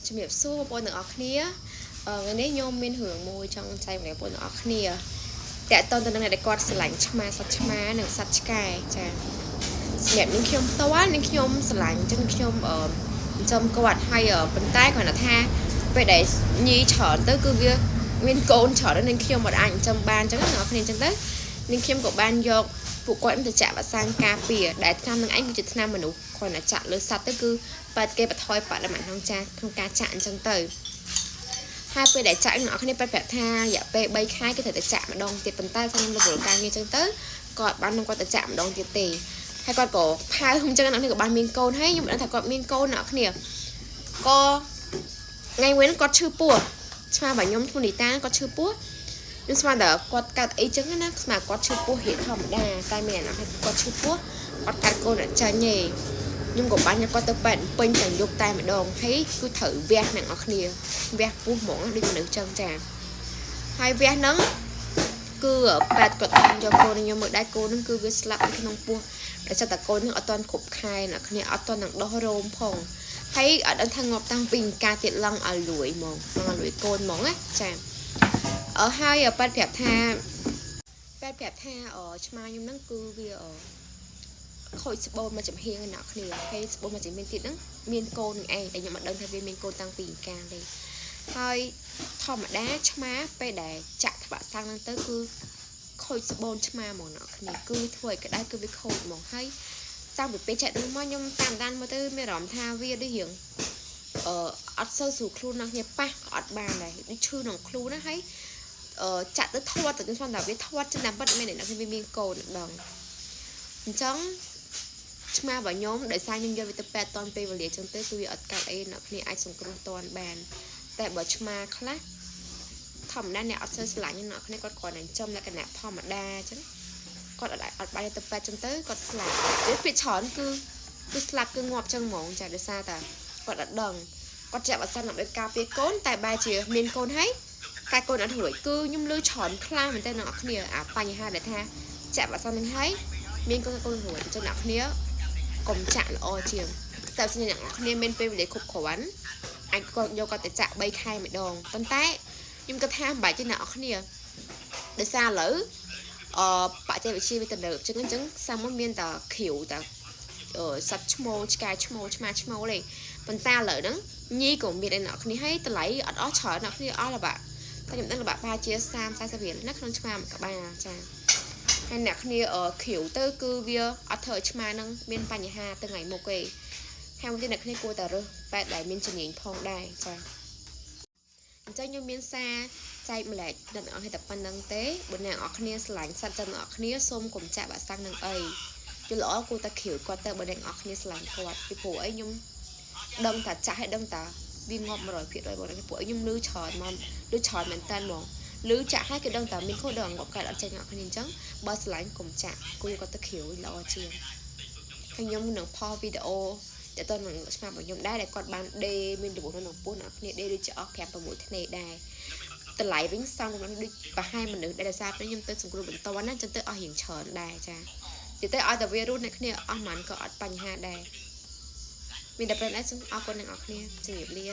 ជំរាបសួរបងប្អូនទាំងអស់គ្នាថ្ងៃនេះខ្ញុំមានរឿងមួយចង់ចែករំលែកបងប្អូនទាំងអស់គ្នាតើតើតើនឹងតែគាត់ស្រឡាញ់ឆ្មាសត្វឆ្មានិងសត្វឆ្កែចាសម្រាប់នឹងខ្ញុំផ្ទាល់នឹងខ្ញុំស្រឡាញ់ចឹងខ្ញុំចំគាត់ហើយប៉ុន្តែគាត់ថាពេលដែលញីច្រើនទៅគឺវាមានកូនច្រើននឹងខ្ញុំមិនអាចចំបានចឹងអ្នកគ្នាចឹងទៅនឹងខ្ញុំក៏បានយកពួកគាត់ទៅចាក់វ៉ាក់សាំងការពារដែលថ្នាំនឹងឯងគឺជាថ្នាំមនុស្សគាត់ណាចាក់លើសត្វទៅគឺបាត់គេបន្ថយបរិមាណក្នុងការចាក់អញ្ចឹងទៅហើយពេលដែលចាក់អ្នកគ្នាប្រាប់ថារយៈពេល3ខែគេត្រូវតែចាក់ម្ដងទៀតប៉ុន្តែខ្ញុំរវល់ការងារអញ្ចឹងទៅគាត់បានខ្ញុំគាត់ទៅចាក់ម្ដងទៀតទេហើយគាត់ក៏ផៅអញ្ចឹងអ្នកគ្នាក៏បានមានកូនហើយខ្ញុំដឹងថាគាត់មានកូនអ្នកគ្នាក៏ថ្ងៃមួយគាត់ឈឺពោះស្មាបើខ្ញុំធូនីតាគាត់ឈឺពោះខ្ញុំស្មានតែគាត់កាត់អីចឹងណាស្មានគាត់ឈឺពោះរៀងធម្មតាតែមានអ្នកគាត់ឈឺពោះគាត់កាត់កូនអត់ចាញ់ទេខ្ញុំក៏បានគាត់ទៅពេទ្យពេញទាំងយប់តែម្ដងហើយគឺត្រូវវះអ្នកនរគ្នាវះពោះហ្មងដូចមនុស្សចឹងចាហើយវះហ្នឹងគឺពេទ្យគាត់បានយកកូនខ្ញុំមើលដែរកូនហ្នឹងគឺវាស្លាប់នៅក្នុងពោះតែចិត្តតែកូនហ្នឹងអត់ទាន់គ្រប់ខែអ្នកគ្នាអត់ទាន់នឹងដោះរោមផងហើយអត់ដឹងថាងាប់តាំងពីការទៀតឡើងឲ្យលួយហ្មងឡើងលួយកូនហ្មងណាចាហើយប៉ែតប្រាប់ថាឆ្មាខ្ញុំហ្នឹងគឺវាខូចស្បូនមកចំហៀងអ្នកគ្នាហើយស្បូនមកចំហៀងទៀតហ្នឹងមានកូនឯងតែខ្ញុំមិនដឹងថាវាមានកូនតាំងពីកាលទេហើយធម្មតាឆ្មាពេលដែលចាក់ថ្វាក់សាំងហ្នឹងទៅគឺខូចស្បូនឆ្មាហ្មងអ្នកគ្នាគឺធ្វើឲ្យក្តៅគឺវាខូចហ្មងហើយតាំងពីពេលចាក់ហ្នឹងមកខ្ញុំតាមដានមកទៅមានអារម្មណ៍ថាវាដូចរៀងអត់សូវស្រួលខ្លួនអ្នកគ្នាប៉ះក៏អត់បានដែរដូចឈឺក្នុងខ្លួនណាហើយចាក់ទៅធាត់ទៅខ្ញុំស្មានថាវាធាត់ចឹងតែប៉ិតមែនអ្នកគ្នាវាមានកូនដឹងអញ្ចឹងឆ្មារបស់ខ្ញុំដោយសារខ្ញុំយកវាទៅពេទ្យតន់ពេលវេលាចឹងទៅគឺវាអត់កាត់អីអ្នកគ្នាអាចសង្គ្រោះតន់បានតែបើឆ្មាខ្លះធម្មតាអ្នកអត់សូវឆ្លាញ់អ្នកគ្នាគាត់គ្រាន់តែចំលក្ខណៈធម្មតាចឹងគាត់អត់បាយទៅពេទ្យចឹងទៅគាត់ស្លាប់វាពីច្រើនគឺស្លាប់គឺងាប់ចឹងហ្មងចាដោយសារតែគាត់អត់ដឹងគាត់ចាក់វ៉ាក់សាំងដើម្បីការពារកូនតែបែរជាមានកូនហើយកាយកូនអត់រួចគឺខ្ញុំលឺច្រើនខ្លាំងមែនតើអ្នកគ្នាអាបញ្ហាដែលថាចាក់វ៉ាក់សាំងនឹងហើយមានកូនរួចចឹងអ្នកគ្នាកុំចាក់ល្អជាងតែស្ញអ្នកគ្នាមានពេលវេលាគ្រប់គ្រាន់អាចគាត់យកគាត់ទៅចាក់3ខែម្ដងប៉ុន្តែខ្ញុំគិតថាមិនបាច់ទេអ្នកគ្នាដោយសារឥឡូវបច្ចេកវិទ្យាវាទៅលើចឹងសាមុនមានតែឃ្រាវតែសត្វឈ្មោលឆ្កែឈ្មោលឆ្មាឈ្មោលទេប៉ុន្តែឥឡូវហ្នឹងញីក៏មានឯអ្នកគ្នាហើយតម្លៃអត់អស់ច្រើនអ្នកគ្នាអស់ល្បាក់តែខ្ញុំដឹងល្បាក់ប្រហែលជា30-40រៀលណាក្នុងឆ្មាមួយក្បាលចាហើយអ្នកគ្នាឃ្រាវទៅគឺវាអត់ធ្វើឲ្យឆ្មាហ្នឹងមានបញ្ហាទៅថ្ងៃមុខទេហើយមួយទៀតអ្នកគ្នាគួរតែរើសពេទ្យដែលមានជំនាញផងដែរចាអញ្ចឹងខ្ញុំមានសារចែកម្លែកដល់អ្នកឲ្យតែប៉ុណ្្នឹងទេបើអ្នកនរគ្នាស្រឡាញ់សត្វចឹងអ្នកនរគ្នាសូមកុំចាក់វ៉ាក់សាំងនឹងអីយល់ល្អគួរតែឃ្រាវគាត់ទៅបើអ្នកនរគ្នាស្រឡាញ់គាត់ពីព្រោះអីខ្ញុំដឹងថាចាស់ហើយដឹងថាវាងាប់ 100% បងពួកខ្ញុំលឺច្រើនមកលឺច្រើនមែនតើហ្មងលឺចាក់ហើយគឺដឹងតែមានខុសដល់ងាប់កើតអត់ចេញអ្នកគ្នាអញ្ចឹងបើស្រឡាញ់កុំចាក់គួរគាត់ទៅឃ្រាវល្អជាងហើយខ្ញុំនឹងផុសវីដេអូតែតើនឹងស្មាប់របស់ខ្ញុំដែរដែលគាត់បានដេមានរបួសនៅក្នុងពោះអ្នកគ្នាដេដូចជាអស់5-6ថ្ងៃដែរតម្លៃវិញសំកំណត់ដូចប្រហែលមនុស្សដែលដោយសារខ្ញុំទៅសង្គ្រោះបន្តណាចឹងទៅអស់រៀងច្រើនដែរចាទៅឲ្យតែវារស់អ្នកគ្នាអស់ហ្មងក៏អត់បញ្ហាដែរមានតែប៉ុណ្្នឹងសូមអរគុណអ្នកនរគ្នាជំរាបលា